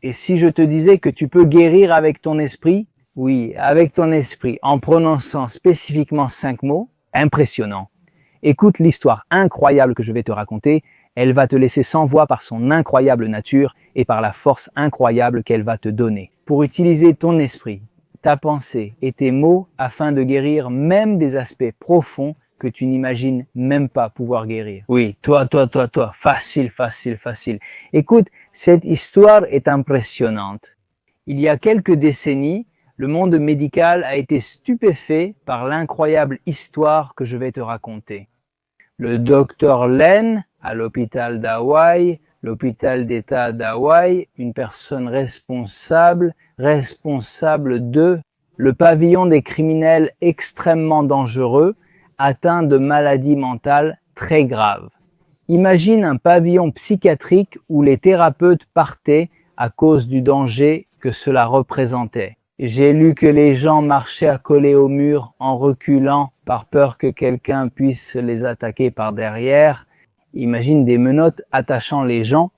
Et si je te disais que tu peux guérir avec ton esprit? Oui, avec ton esprit, en prononçant spécifiquement 5 mots, impressionnant. Écoute l'histoire incroyable que je vais te raconter, elle va te laisser sans voix par son incroyable nature et par la force incroyable qu'elle va te donner. Pour utiliser ton esprit, ta pensée et tes mots afin de guérir même des aspects profonds que tu n'imagines même pas pouvoir guérir. Oui, toi, facile, facile, facile. Écoute, cette histoire est impressionnante. Il y a quelques décennies, le monde médical a été stupéfait par l'incroyable histoire que je vais te raconter. Le docteur Len, à l'hôpital d'Hawaï, l'hôpital d'État d'Hawaï, une personne responsable de le pavillon des criminels extrêmement dangereux, atteints de maladies mentales très graves. Imagine un pavillon psychiatrique où les thérapeutes partaient à cause du danger que cela représentait. J'ai lu que les gens marchaient accolés au mur en reculant par peur que quelqu'un puisse les attaquer par derrière. Imagine des menottes attachant les gens.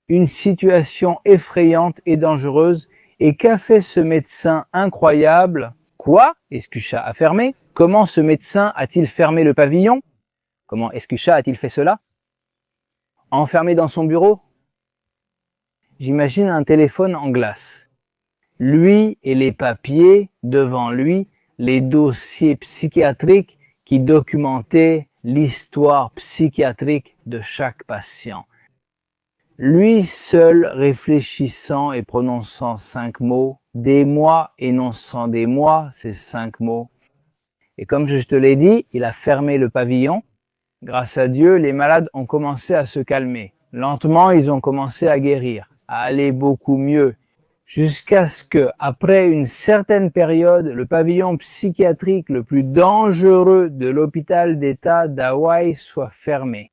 Une situation effrayante et dangereuse. Et qu'a fait ce médecin incroyable? Quoi? Escucha a fermé? Comment ce médecin a-t-il fermé le pavillon? Comment Escucha a-t-il fait cela? Enfermé dans son bureau? J'imagine un téléphone en glace. Lui et les papiers devant lui, les dossiers psychiatriques qui documentaient l'histoire psychiatrique de chaque patient. Lui seul réfléchissant et prononçant 5 mots, des mois énonçant des mois, ces 5 mots. Et comme je te l'ai dit, il a fermé le pavillon. Grâce à Dieu, les malades ont commencé à se calmer. Lentement, ils ont commencé à guérir, à aller beaucoup mieux. Jusqu'à ce que, après une certaine période, le pavillon psychiatrique le plus dangereux de l'hôpital d'État d'Hawaï soit fermé.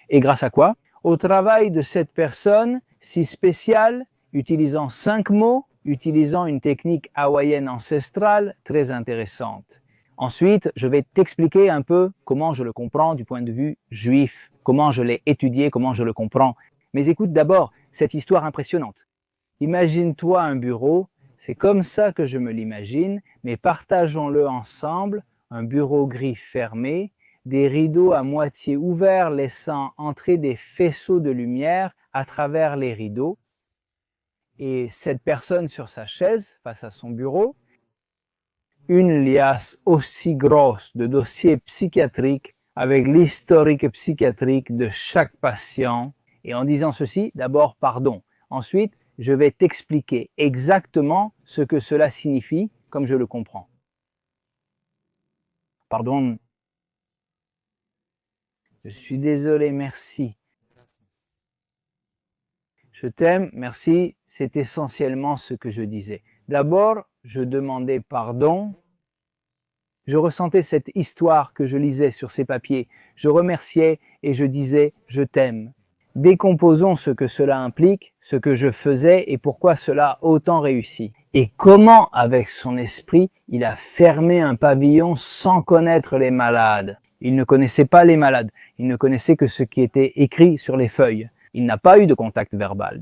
Et grâce à quoi? Au travail de cette personne si spéciale, utilisant 5 mots, utilisant une technique hawaïenne ancestrale très intéressante. Ensuite, je vais t'expliquer un peu comment je le comprends du point de vue juif, comment je l'ai étudié, comment je le comprends. Mais écoute d'abord cette histoire impressionnante. Imagine-toi un bureau, c'est comme ça que je me l'imagine, mais partageons-le ensemble, un bureau gris fermé, des rideaux à moitié ouverts laissant entrer des faisceaux de lumière à travers les rideaux, et cette personne sur sa chaise face à son bureau, une liasse aussi grosse de dossiers psychiatriques avec l'historique psychiatrique de chaque patient. Et en disant ceci, d'abord pardon. Ensuite, je vais t'expliquer exactement ce que cela signifie comme je le comprends. Pardon. Je suis désolé, merci. Je t'aime, merci, c'est essentiellement ce que je disais. D'abord, je demandais pardon. Je ressentais cette histoire que je lisais sur ces papiers. Je remerciais et je disais « je t'aime ». Décomposons ce que cela implique, ce que je faisais et pourquoi cela a autant réussi. Et comment, avec son esprit, il a fermé un pavillon sans connaître les malades. Il ne connaissait pas les malades, il ne connaissait que ce qui était écrit sur les feuilles. Il n'a pas eu de contact verbal.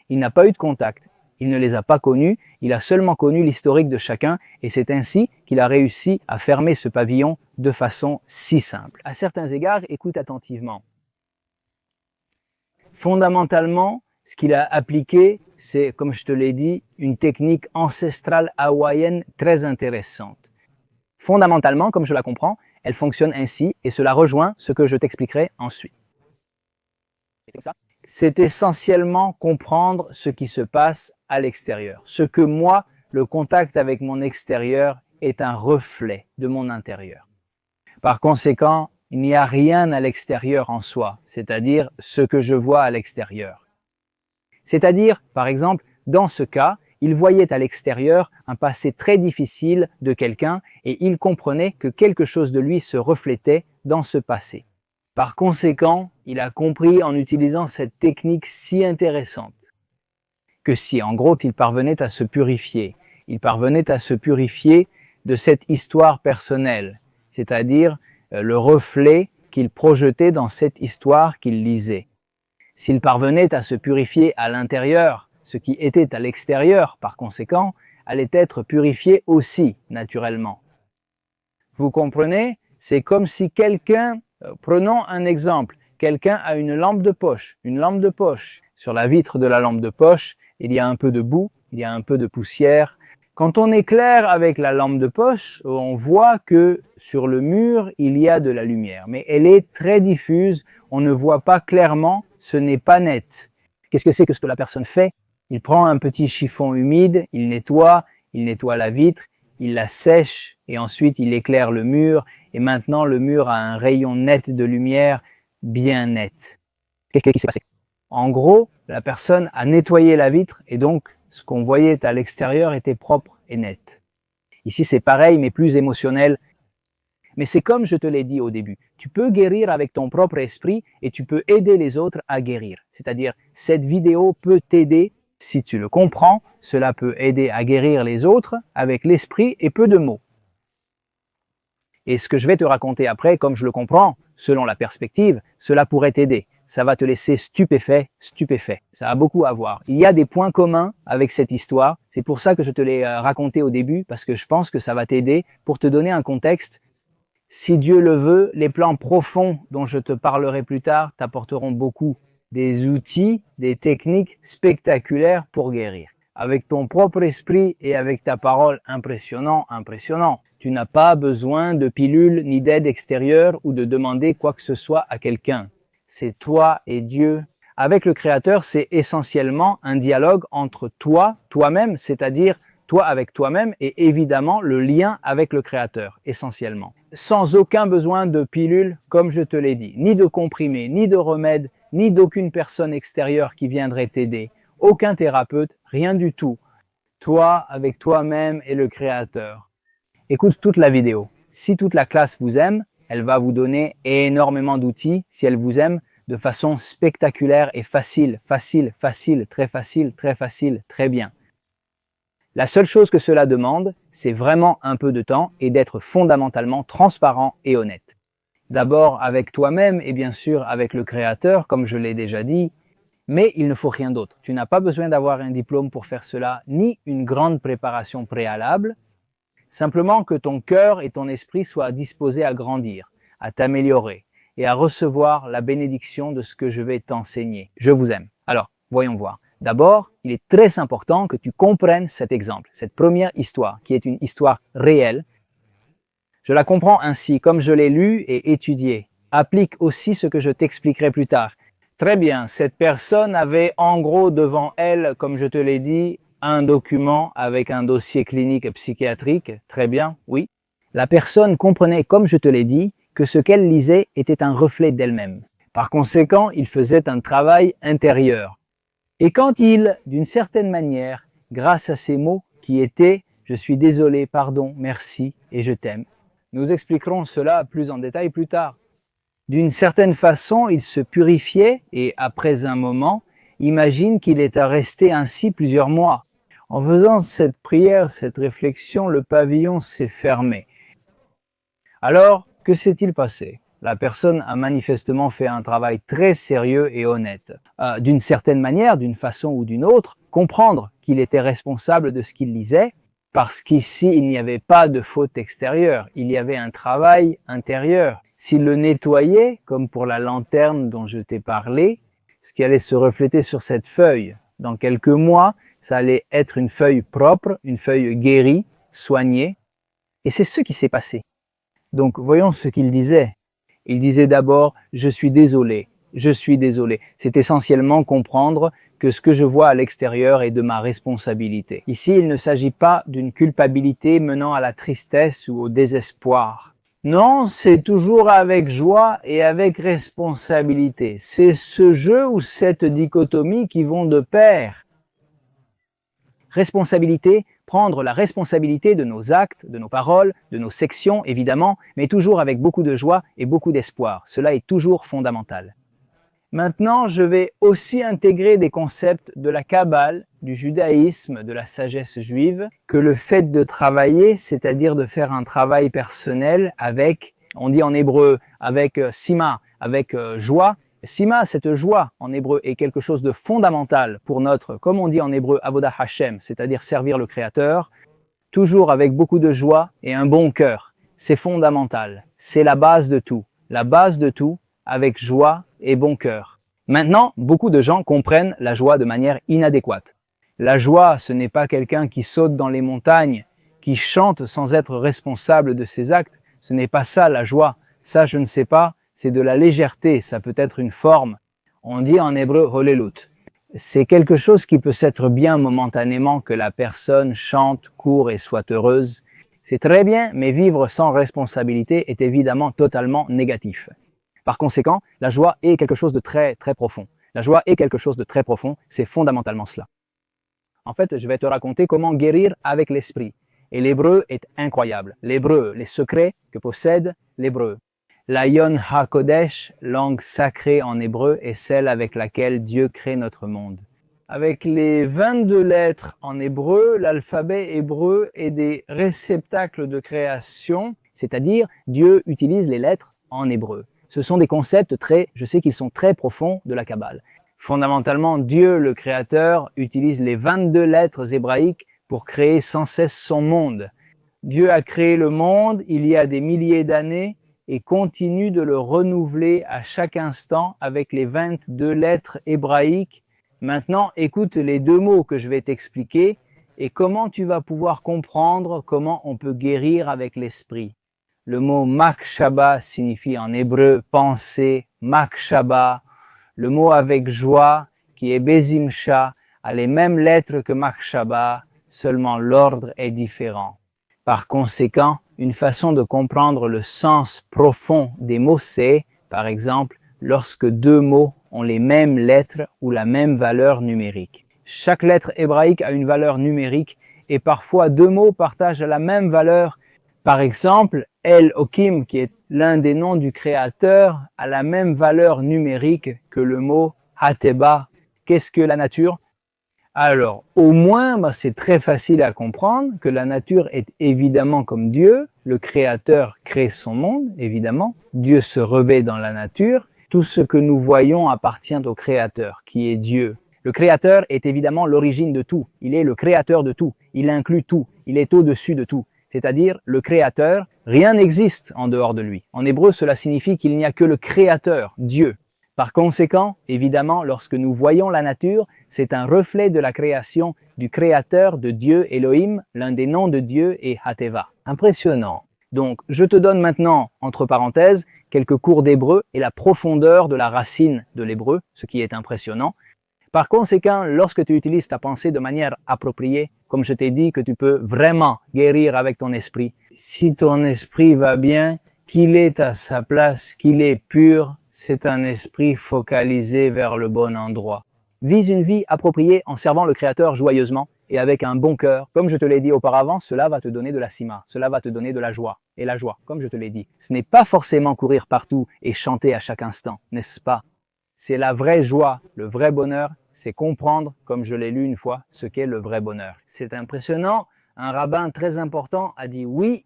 Il n'a pas eu de contact. Il ne les a pas connus, il a seulement connu l'historique de chacun et c'est ainsi qu'il a réussi à fermer ce pavillon de façon si simple. À certains égards, écoute attentivement. Fondamentalement, ce qu'il a appliqué, c'est, comme je te l'ai dit, une technique ancestrale hawaïenne très intéressante. Fondamentalement, comme je la comprends, elle fonctionne ainsi et cela rejoint ce que je t'expliquerai ensuite. C'est essentiellement comprendre ce qui se passe à l'extérieur. Ce que moi, le contact avec mon extérieur est un reflet de mon intérieur. Par conséquent, il n'y a rien à l'extérieur en soi, c'est-à-dire ce que je vois à l'extérieur. C'est-à-dire, par exemple, dans ce cas, il voyait à l'extérieur un passé très difficile de quelqu'un et il comprenait que quelque chose de lui se reflétait dans ce passé. Par conséquent, il a compris en utilisant cette technique si intéressante que si, en gros, il parvenait à se purifier, de cette histoire personnelle, c'est-à-dire le reflet qu'il projetait dans cette histoire qu'il lisait. S'il parvenait à se purifier à l'intérieur, ce qui était à l'extérieur, par conséquent, allait être purifié aussi, naturellement. Vous comprenez? C'est comme si quelqu'un, prenons un exemple, quelqu'un a une lampe de poche, une lampe de poche. Sur la vitre de la lampe de poche, il y a un peu de boue, il y a un peu de poussière. Quand on éclaire avec la lampe de poche, on voit que sur le mur, il y a de la lumière, mais elle est très diffuse, on ne voit pas clairement, ce n'est pas net. Qu'est-ce que c'est que ce que la personne fait? Il prend un petit chiffon humide, il nettoie la vitre, il la sèche et ensuite il éclaire le mur et maintenant le mur a un rayon net de lumière bien net. Qu'est-ce qui s'est passé? En gros, la personne a nettoyé la vitre et donc ce qu'on voyait à l'extérieur était propre et net. Ici c'est pareil mais plus émotionnel. Mais c'est comme je te l'ai dit au début, tu peux guérir avec ton propre esprit et tu peux aider les autres à guérir. C'est-à-dire, cette vidéo peut t'aider, si tu le comprends, cela peut aider à guérir les autres avec l'esprit et peu de mots. Et ce que je vais te raconter après, comme je le comprends, selon la perspective, cela pourrait t'aider. Ça va te laisser stupéfait. Ça a beaucoup à voir. Il y a des points communs avec cette histoire. C'est pour ça que je te l'ai raconté au début, parce que je pense que ça va t'aider pour te donner un contexte. Si Dieu le veut, les plans profonds dont je te parlerai plus tard t'apporteront beaucoup. Des outils, des techniques spectaculaires pour guérir. Avec ton propre esprit et avec ta parole impressionnant. Tu n'as pas besoin de pilules ni d'aide extérieure ou de demander quoi que ce soit à quelqu'un. C'est toi et Dieu. Avec le Créateur, c'est essentiellement un dialogue entre toi, toi-même, c'est-à-dire toi avec toi-même et évidemment le lien avec le Créateur, essentiellement. Sans aucun besoin de pilules, comme je te l'ai dit, ni de comprimés, ni de remèdes, ni d'aucune personne extérieure qui viendrait t'aider. Aucun thérapeute, rien du tout. Toi avec toi-même et le Créateur. Écoute toute la vidéo. Si toute la classe vous aime, elle va vous donner énormément d'outils, si elle vous aime, de façon spectaculaire et facile, très bien. La seule chose que cela demande, c'est vraiment un peu de temps et d'être fondamentalement transparent et honnête. D'abord avec toi-même et bien sûr avec le Créateur, comme je l'ai déjà dit, mais il ne faut rien d'autre. Tu n'as pas besoin d'avoir un diplôme pour faire cela, ni une grande préparation préalable. Simplement que ton cœur et ton esprit soient disposés à grandir, à t'améliorer et à recevoir la bénédiction de ce que je vais t'enseigner. Je vous aime. Alors, voyons voir. D'abord, il est très important que tu comprennes cet exemple, cette première histoire, qui est une histoire réelle. Je la comprends ainsi, comme je l'ai lu et étudié. Applique aussi ce que je t'expliquerai plus tard. Très bien, cette personne avait en gros devant elle, comme je te l'ai dit, un document avec un dossier clinique psychiatrique. Très bien, oui. La personne comprenait, comme je te l'ai dit, que ce qu'elle lisait était un reflet d'elle-même. Par conséquent, il faisait un travail intérieur. Et quand il, d'une certaine manière, grâce à ces mots qui étaient « je suis désolé, pardon, merci et je t'aime », nous expliquerons cela plus en détail plus tard. D'une certaine façon, il se purifiait et, après un moment, imagine qu'il est resté ainsi plusieurs mois. En faisant cette prière, cette réflexion, le pavillon s'est fermé. Alors, que s'est-il passé? La personne a manifestement fait un travail très sérieux et honnête. D'une certaine manière, d'une façon ou d'une autre, comprendre qu'il était responsable de ce qu'il lisait, parce qu'ici, il n'y avait pas de faute extérieure, il y avait un travail intérieur. S'il le nettoyait, comme pour la lanterne dont je t'ai parlé, ce qui allait se refléter sur cette feuille, dans quelques mois, ça allait être une feuille propre, une feuille guérie, soignée. Et c'est ce qui s'est passé. Donc, voyons ce qu'il disait. Il disait d'abord « je suis désolé ». C'est essentiellement comprendre que ce que je vois à l'extérieur est de ma responsabilité. Ici, il ne s'agit pas d'une culpabilité menant à la tristesse ou au désespoir. Non, c'est toujours avec joie et avec responsabilité. C'est ce jeu ou cette dichotomie qui vont de pair. Responsabilité, prendre la responsabilité de nos actes, de nos paroles, de nos sections, évidemment, mais toujours avec beaucoup de joie et beaucoup d'espoir. Cela est toujours fondamental. Maintenant, je vais aussi intégrer des concepts de la Kabbale, du judaïsme, de la sagesse juive, que le fait de travailler, c'est-à-dire de faire un travail personnel avec, on dit en hébreu, avec sima, avec joie, Sima, cette joie en hébreu, est quelque chose de fondamental pour notre, comme on dit en hébreu, avodah Hashem, c'est-à-dire servir le Créateur, toujours avec beaucoup de joie et un bon cœur. C'est fondamental. C'est la base de tout. La base de tout, avec joie et bon cœur. Maintenant, beaucoup de gens comprennent la joie de manière inadéquate. La joie, ce n'est pas quelqu'un qui saute dans les montagnes, qui chante sans être responsable de ses actes. Ce n'est pas ça la joie. Ça, je ne sais pas. C'est de la légèreté. Ça peut être une forme. On dit en hébreu holelut. C'est quelque chose qui peut s'être bien momentanément que la personne chante, court et soit heureuse. C'est très bien, mais vivre sans responsabilité est évidemment totalement négatif. Par conséquent, la joie est quelque chose de très, très profond. La joie est quelque chose de très profond. C'est fondamentalement cela. En fait, je vais te raconter comment guérir avec l'esprit. Et l'hébreu est incroyable. L'hébreu, les secrets que possède l'hébreu. La Yon HaKodesh, langue sacrée en hébreu, est celle avec laquelle Dieu crée notre monde. Avec les 22 lettres en hébreu, l'alphabet hébreu est des réceptacles de création, c'est-à-dire Dieu utilise les lettres en hébreu. Ce sont des concepts je sais qu'ils sont très profonds de la Kabbale. Fondamentalement, Dieu, le Créateur, utilise les 22 lettres hébraïques pour créer sans cesse son monde. Dieu a créé le monde il y a des milliers d'années et continue de le renouveler à chaque instant avec les 22 lettres hébraïques. Maintenant, écoute les deux mots que je vais t'expliquer et comment tu vas pouvoir comprendre comment on peut guérir avec l'esprit. Le mot makshaba signifie en hébreu penser, makshaba. Le mot avec joie, qui est bezimcha, a les mêmes lettres que makshaba, seulement l'ordre est différent. Par conséquent, une façon de comprendre le sens profond des mots, c'est, par exemple, lorsque deux mots ont les mêmes lettres ou la même valeur numérique. Chaque lettre hébraïque a une valeur numérique et parfois deux mots partagent la même valeur. Par exemple, El-Okim, qui est l'un des noms du Créateur, a la même valeur numérique que le mot Hateba. Qu'est-ce que la nature? Alors, au moins, c'est très facile à comprendre que la nature est évidemment comme Dieu. Le Créateur crée son monde, évidemment. Dieu se revêt dans la nature. Tout ce que nous voyons appartient au Créateur, qui est Dieu. Le Créateur est évidemment l'origine de tout. Il est le Créateur de tout. Il inclut tout. Il est au-dessus de tout. C'est-à-dire, le Créateur, rien n'existe en dehors de lui. En hébreu, cela signifie qu'il n'y a que le Créateur, Dieu. Par conséquent, évidemment, lorsque nous voyons la nature, c'est un reflet de la création du Créateur de Dieu, Elohim, l'un des noms de Dieu est Hateva. Impressionnant. Donc, je te donne maintenant, entre parenthèses, quelques cours d'hébreu et la profondeur de la racine de l'hébreu, ce qui est impressionnant. Par conséquent, lorsque tu utilises ta pensée de manière appropriée, comme je t'ai dit que tu peux vraiment guérir avec ton esprit, si ton esprit va bien, qu'il est à sa place, qu'il est pur, c'est un esprit focalisé vers le bon endroit. Vise une vie appropriée en servant le Créateur joyeusement et avec un bon cœur. Comme je te l'ai dit auparavant, cela va te donner de la sima, cela va te donner de la joie. Et la joie, comme je te l'ai dit, ce n'est pas forcément courir partout et chanter à chaque instant, n'est-ce pas? C'est la vraie joie, le vrai bonheur, c'est comprendre, comme je l'ai lu une fois, ce qu'est le vrai bonheur. C'est impressionnant, un rabbin très important a dit oui.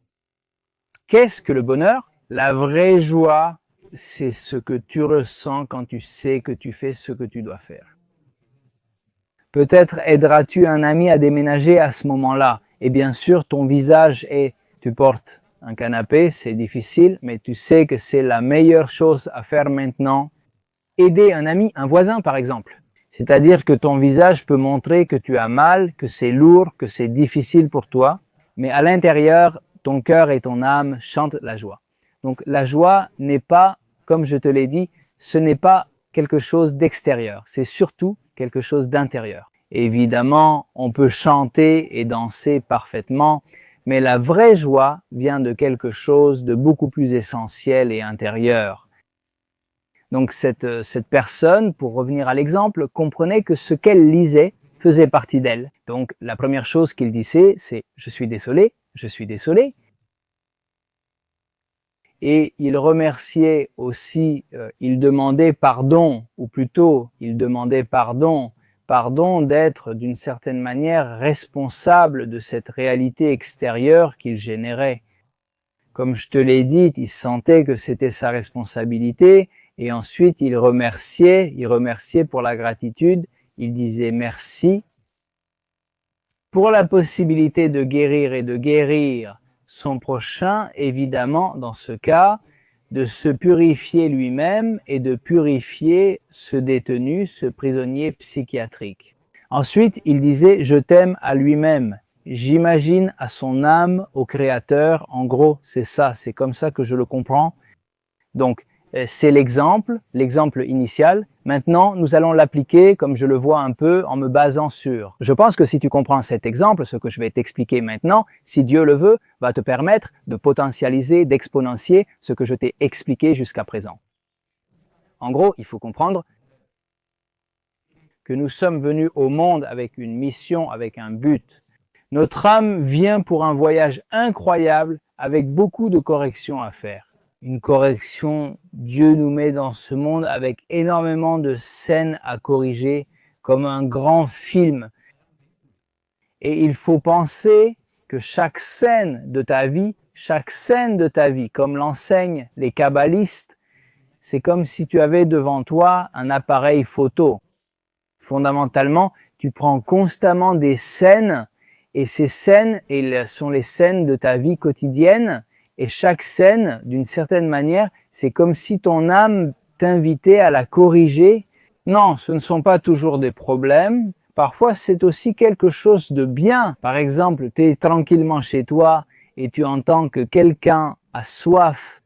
Qu'est-ce que le bonheur? La vraie joie, c'est ce que tu ressens quand tu sais que tu fais ce que tu dois faire. Peut-être aideras-tu un ami à déménager à ce moment-là. Et bien sûr, ton visage tu portes un canapé, c'est difficile, mais tu sais que c'est la meilleure chose à faire maintenant. Aider un ami, un voisin par exemple. C'est-à-dire que ton visage peut montrer que tu as mal, que c'est lourd, que c'est difficile pour toi, mais à l'intérieur, ton cœur et ton âme chantent la joie. Donc la joie n'est pas, comme je te l'ai dit, ce n'est pas quelque chose d'extérieur, c'est surtout quelque chose d'intérieur. Évidemment, on peut chanter et danser parfaitement, mais la vraie joie vient de quelque chose de beaucoup plus essentiel et intérieur. Donc cette personne, pour revenir à l'exemple, comprenait que ce qu'elle lisait faisait partie d'elle. Donc la première chose qu'il disait, c'est « je suis désolé, je suis désolé ». Et il remerciait aussi, il demandait pardon, ou plutôt il demandait pardon d'être d'une certaine manière responsable de cette réalité extérieure qu'il générait. Comme je te l'ai dit, il sentait que c'était sa responsabilité Et ensuite, il remerciait pour la gratitude. Il disait merci pour la possibilité de guérir et de guérir son prochain, évidemment, dans ce cas, de se purifier lui-même et de purifier ce détenu, ce prisonnier psychiatrique. Ensuite, il disait « je t'aime » à lui-même. J'imagine à son âme, au Créateur. En gros, c'est ça, c'est comme ça que je le comprends. Donc, c'est l'exemple initial. Maintenant, nous allons l'appliquer comme je le vois un peu en me basant sur. Je pense que si tu comprends cet exemple, ce que je vais t'expliquer maintenant, si Dieu le veut, va te permettre de potentialiser, d'exponentier ce que je t'ai expliqué jusqu'à présent. En gros, il faut comprendre que nous sommes venus au monde avec une mission, avec un but. Notre âme vient pour un voyage incroyable avec beaucoup de corrections à faire. Une correction, Dieu nous met dans ce monde avec énormément de scènes à corriger, comme un grand film. Et il faut penser que chaque scène de ta vie, comme l'enseignent les kabbalistes, c'est comme si tu avais devant toi un appareil photo. Fondamentalement, tu prends constamment des scènes, et ces scènes sont les scènes de ta vie quotidienne. Et chaque scène, d'une certaine manière, c'est comme si ton âme t'invitait à la corriger. Non, ce ne sont pas toujours des problèmes. Parfois, c'est aussi quelque chose de bien. Par exemple, tu es tranquillement chez toi et tu entends que quelqu'un a soif.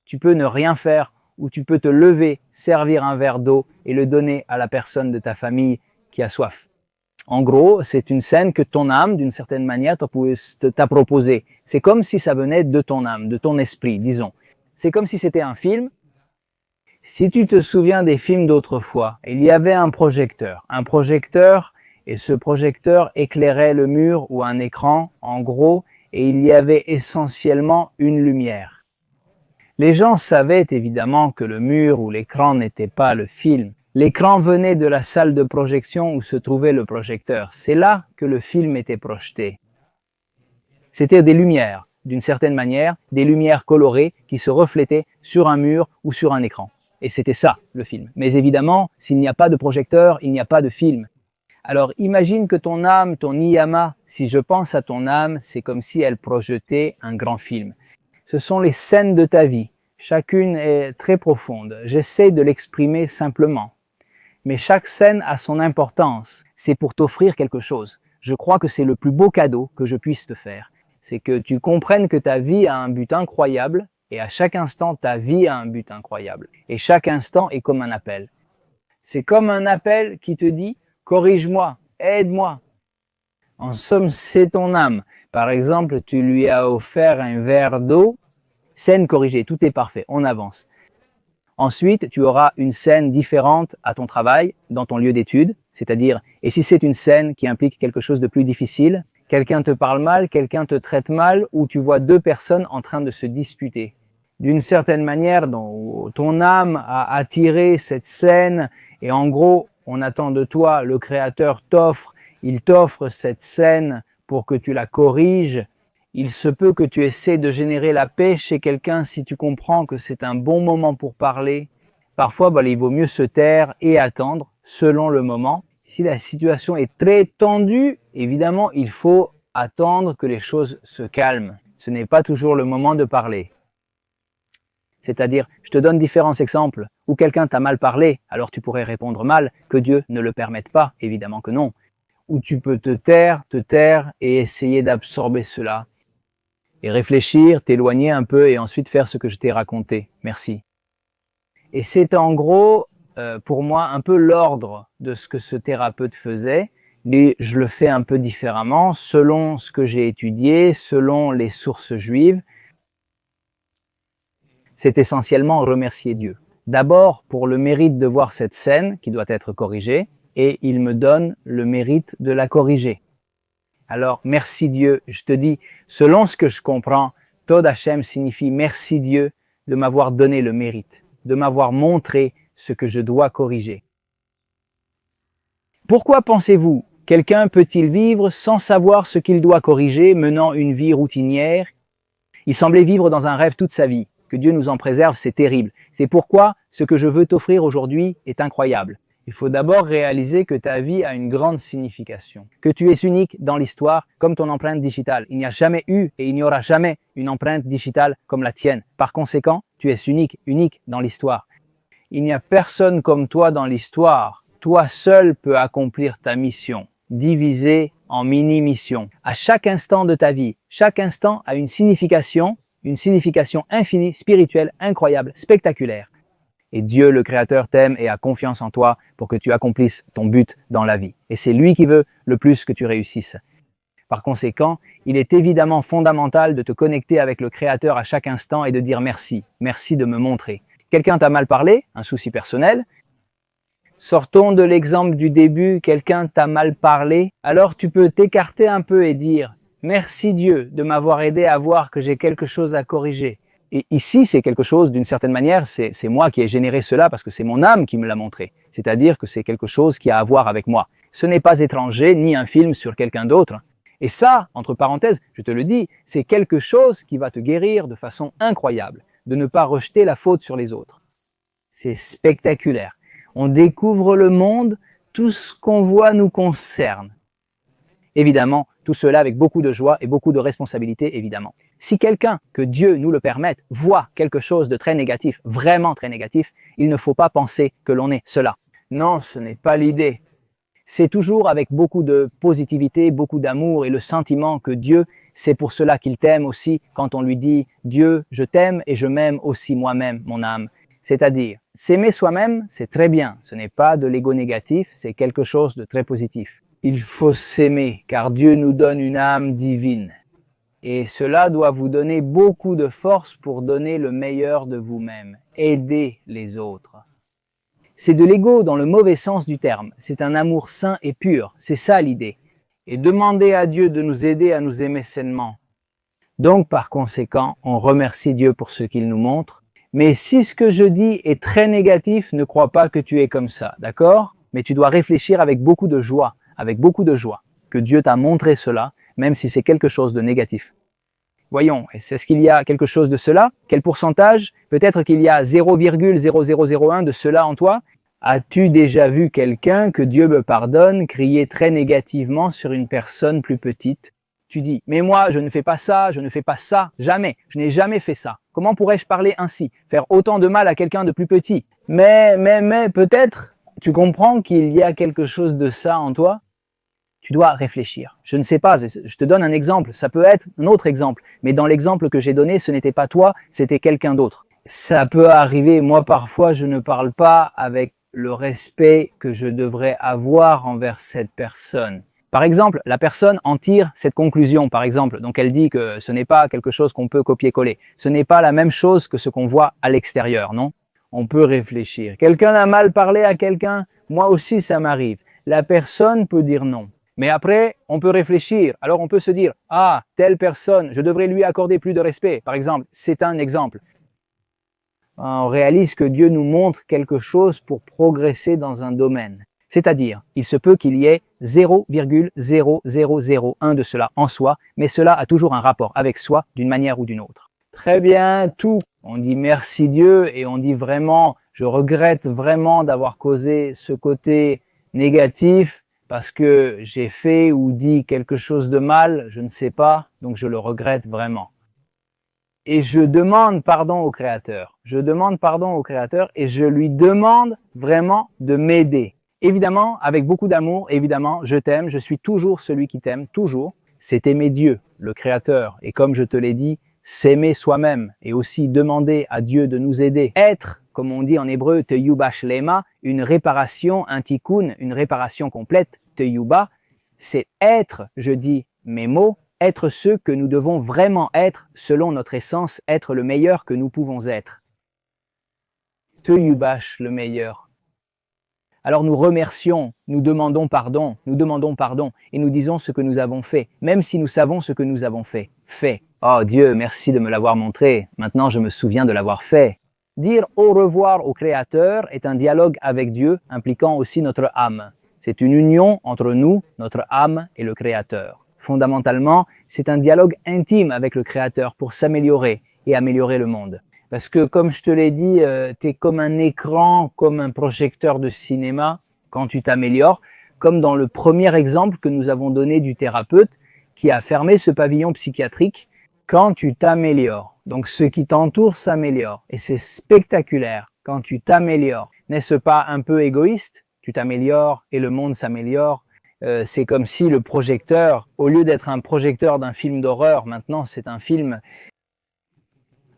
Tu peux ne rien faire ou tu peux te lever, servir un verre d'eau et le donner à la personne de ta famille qui a soif. En gros, c'est une scène que ton âme, d'une certaine manière, t'a proposée. C'est comme si ça venait de ton âme, de ton esprit, disons. C'est comme si c'était un film. Si tu te souviens des films d'autrefois, il y avait un projecteur. Et ce projecteur éclairait le mur ou un écran, en gros, et il y avait essentiellement une lumière. Les gens savaient évidemment que le mur ou l'écran n'était pas le film. L'écran venait de la salle de projection où se trouvait le projecteur. C'est là que le film était projeté. C'était des lumières, d'une certaine manière, des lumières colorées qui se reflétaient sur un mur ou sur un écran. Et c'était ça, le film. Mais évidemment, s'il n'y a pas de projecteur, il n'y a pas de film. Alors imagine que ton âme, ton niyama, si je pense à ton âme, c'est comme si elle projetait un grand film. Ce sont les scènes de ta vie. Chacune est très profonde. J'essaie de l'exprimer simplement. Mais chaque scène a son importance. C'est pour t'offrir quelque chose. Je crois que c'est le plus beau cadeau que je puisse te faire. C'est que tu comprennes que ta vie a un but incroyable et à chaque instant, ta vie a un but incroyable. Et chaque instant est comme un appel. C'est comme un appel qui te dit « corrige-moi, aide-moi ». En somme, c'est ton âme. Par exemple, tu lui as offert un verre d'eau. Scène corrigée, tout est parfait, on avance. Ensuite, tu auras une scène différente à ton travail, dans ton lieu d'étude, c'est-à-dire, et si c'est une scène qui implique quelque chose de plus difficile, quelqu'un te parle mal, quelqu'un te traite mal, ou tu vois deux personnes en train de se disputer. D'une certaine manière, ton âme a attiré cette scène, et en gros, on attend de toi, le Créateur il t'offre cette scène pour que tu la corriges. Il se peut que tu essaies de générer la paix chez quelqu'un si tu comprends que c'est un bon moment pour parler. Parfois, il vaut mieux se taire et attendre selon le moment. Si la situation est très tendue, évidemment, il faut attendre que les choses se calment. Ce n'est pas toujours le moment de parler. C'est-à-dire, je te donne différents exemples où quelqu'un t'a mal parlé, alors tu pourrais répondre mal, que Dieu ne le permette pas, évidemment que non. Où tu peux te taire et essayer d'absorber cela. Et réfléchir, t'éloigner un peu et ensuite faire ce que je t'ai raconté. Merci. Et c'est en gros, pour moi, un peu l'ordre de ce que ce thérapeute faisait. Mais je le fais un peu différemment, selon ce que j'ai étudié, selon les sources juives. C'est essentiellement remercier Dieu. D'abord, pour le mérite de voir cette scène qui doit être corrigée, et il me donne le mérite de la corriger. Alors, merci Dieu, je te dis, selon ce que je comprends, Tod Hashem signifie merci Dieu de m'avoir donné le mérite, de m'avoir montré ce que je dois corriger. Pourquoi pensez-vous, quelqu'un peut-il vivre sans savoir ce qu'il doit corriger, menant une vie routinière? Il semblait vivre dans un rêve toute sa vie. Que Dieu nous en préserve, c'est terrible. C'est pourquoi ce que je veux t'offrir aujourd'hui est incroyable. Il faut d'abord réaliser que ta vie a une grande signification, que tu es unique dans l'histoire comme ton empreinte digitale. Il n'y a jamais eu et il n'y aura jamais une empreinte digitale comme la tienne. Par conséquent, tu es unique dans l'histoire. Il n'y a personne comme toi dans l'histoire. Toi seul peux accomplir ta mission, divisée en mini-missions. À chaque instant de ta vie, chaque instant a une signification infinie, spirituelle, incroyable, spectaculaire. Et Dieu, le Créateur, t'aime et a confiance en toi pour que tu accomplisses ton but dans la vie. Et c'est lui qui veut le plus que tu réussisses. Par conséquent, il est évidemment fondamental de te connecter avec le Créateur à chaque instant et de dire merci. Merci de me montrer. Quelqu'un t'a mal parlé, un souci personnel. Sortons de l'exemple du début, quelqu'un t'a mal parlé. Alors tu peux t'écarter un peu et dire « Merci Dieu de m'avoir aidé à voir que j'ai quelque chose à corriger ». Et ici, c'est quelque chose, d'une certaine manière, c'est moi qui ai généré cela parce que c'est mon âme qui me l'a montré. C'est-à-dire que c'est quelque chose qui a à voir avec moi. Ce n'est pas étranger, ni un film sur quelqu'un d'autre. Et ça, entre parenthèses, je te le dis, c'est quelque chose qui va te guérir de façon incroyable, de ne pas rejeter la faute sur les autres. C'est spectaculaire. On découvre le monde, tout ce qu'on voit nous concerne. Évidemment, tout cela avec beaucoup de joie et beaucoup de responsabilité, évidemment. Si quelqu'un, que Dieu nous le permette, voit quelque chose de très négatif, vraiment très négatif, il ne faut pas penser que l'on est cela. Non, ce n'est pas l'idée. C'est toujours avec beaucoup de positivité, beaucoup d'amour et le sentiment que Dieu, c'est pour cela qu'il t'aime aussi quand on lui dit « Dieu, je t'aime et je m'aime aussi moi-même, mon âme ». C'est-à-dire, s'aimer soi-même, c'est très bien. Ce n'est pas de l'ego négatif, c'est quelque chose de très positif. Il faut s'aimer, car Dieu nous donne une âme divine. Et cela doit vous donner beaucoup de force pour donner le meilleur de vous-même. Aider les autres. C'est de l'ego dans le mauvais sens du terme. C'est un amour sain et pur. C'est ça l'idée. Et demander à Dieu de nous aider à nous aimer sainement. Donc, par conséquent, on remercie Dieu pour ce qu'il nous montre. Mais si ce que je dis est très négatif, ne crois pas que tu es comme ça, d'accord? Mais tu dois réfléchir avec beaucoup de joie, que Dieu t'a montré cela, même si c'est quelque chose de négatif. Voyons, est-ce qu'il y a quelque chose de cela? Quel pourcentage? Peut-être qu'il y a 0,0001 de cela en toi? As-tu déjà vu quelqu'un, que Dieu me pardonne, crier très négativement sur une personne plus petite? Tu dis, mais moi, je ne fais pas ça, jamais, je n'ai jamais fait ça. Comment pourrais-je parler ainsi, faire autant de mal à quelqu'un de plus petit? Mais, peut-être, tu comprends qu'il y a quelque chose de ça en toi? Tu dois réfléchir. Je ne sais pas, je te donne un exemple, ça peut être un autre exemple, mais dans l'exemple que j'ai donné, ce n'était pas toi, c'était quelqu'un d'autre. Ça peut arriver, moi parfois je ne parle pas avec le respect que je devrais avoir envers cette personne. Par exemple, la personne en tire cette conclusion, par exemple, donc elle dit que ce n'est pas quelque chose qu'on peut copier-coller. Ce n'est pas la même chose que ce qu'on voit à l'extérieur, non? On peut réfléchir. Quelqu'un a mal parlé à quelqu'un, moi aussi ça m'arrive. La personne peut dire non. Mais après, on peut réfléchir. Alors on peut se dire, ah, telle personne, je devrais lui accorder plus de respect. Par exemple, c'est un exemple. On réalise que Dieu nous montre quelque chose pour progresser dans un domaine. C'est-à-dire, il se peut qu'il y ait 0,0001 de cela en soi, mais cela a toujours un rapport avec soi d'une manière ou d'une autre. Très bien, tout. On dit merci Dieu et on dit vraiment, je regrette vraiment d'avoir causé ce côté négatif parce que j'ai fait ou dit quelque chose de mal, je ne sais pas, donc je le regrette vraiment. Et je demande pardon au Créateur. Je demande pardon au Créateur et je lui demande vraiment de m'aider. Évidemment, avec beaucoup d'amour, évidemment, je t'aime, je suis toujours celui qui t'aime, toujours. C'est aimer Dieu, le Créateur. Et comme je te l'ai dit, s'aimer soi-même et aussi demander à Dieu de nous aider. Être, comme on dit en hébreu, teyuba shlema, une réparation, un tikkun, une réparation complète, teyuba, c'est être, je dis mes mots, être ceux que nous devons vraiment être selon notre essence, être le meilleur que nous pouvons être. Teyubash, le meilleur. Alors nous remercions, nous demandons pardon et nous disons ce que nous avons fait, même si nous savons ce que nous avons fait. Fait. Oh Dieu, merci de me l'avoir montré, maintenant je me souviens de l'avoir fait. Dire au revoir au Créateur est un dialogue avec Dieu impliquant aussi notre âme. C'est une union entre nous, notre âme et le Créateur. Fondamentalement, c'est un dialogue intime avec le Créateur pour s'améliorer et améliorer le monde. Parce que comme je te l'ai dit, tu es comme un écran, comme un projecteur de cinéma quand tu t'améliores, comme dans le premier exemple que nous avons donné du thérapeute qui a fermé ce pavillon psychiatrique quand tu t'améliores. Donc ce qui t'entoure s'améliore et c'est spectaculaire quand tu t'améliores. N'est-ce pas un peu égoïste? Tu t'améliores et le monde s'améliore. C'est comme si le projecteur, au lieu d'être un projecteur d'un film d'horreur, maintenant c'est un film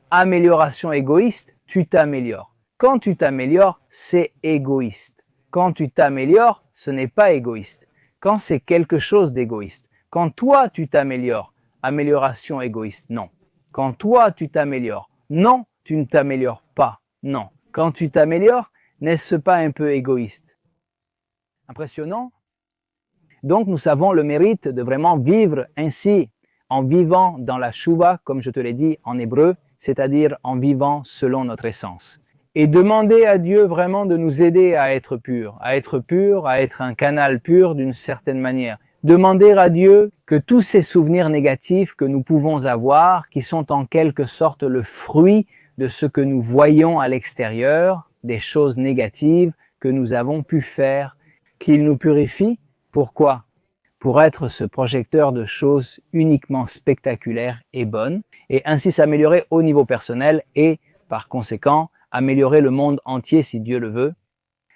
amélioration égoïste, tu t'améliores. Quand tu t'améliores, c'est égoïste. Quand tu t'améliores, ce n'est pas égoïste. Quand c'est quelque chose d'égoïste. Quand toi, tu t'améliores, amélioration égoïste, non. Quand toi, tu t'améliores, non, tu ne t'améliores pas, non. Quand tu t'améliores, n'est-ce pas un peu égoïste? Impressionnant? Donc, nous avons le mérite de vraiment vivre ainsi, en vivant dans la Shuvah, comme je te l'ai dit en hébreu, c'est-à-dire en vivant selon notre essence. Et demander à Dieu vraiment de nous aider à être pur, à être un canal pur d'une certaine manière. Demander à Dieu que tous ces souvenirs négatifs que nous pouvons avoir, qui sont en quelque sorte le fruit de ce que nous voyons à l'extérieur, des choses négatives que nous avons pu faire, qu'il nous purifie. Pourquoi? Pour être ce projecteur de choses uniquement spectaculaires et bonnes, et ainsi s'améliorer au niveau personnel et, par conséquent, améliorer le monde entier si Dieu le veut.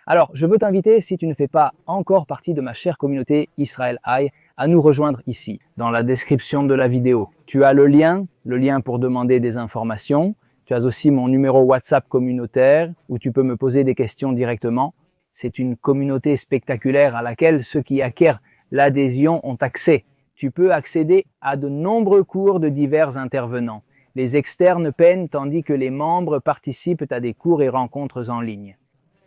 Alors, je veux t'inviter, si tu ne fais pas encore partie de ma chère communauté Israël High, à nous rejoindre ici, dans la description de la vidéo. Tu as le lien pour demander des informations. Tu as aussi mon numéro WhatsApp communautaire, où tu peux me poser des questions directement. C'est une communauté spectaculaire à laquelle ceux qui acquièrent l'adhésion ont accès. Tu peux accéder à de nombreux cours de divers intervenants. Les externes peinent tandis que les membres participent à des cours et rencontres en ligne.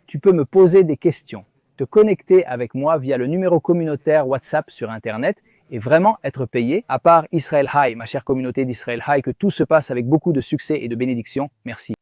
Tu peux me poser des questions, te connecter avec moi via le numéro communautaire WhatsApp sur Internet et vraiment être payé. À part Israël High, ma chère communauté d'Israël High, que tout se passe avec beaucoup de succès et de bénédiction. Merci.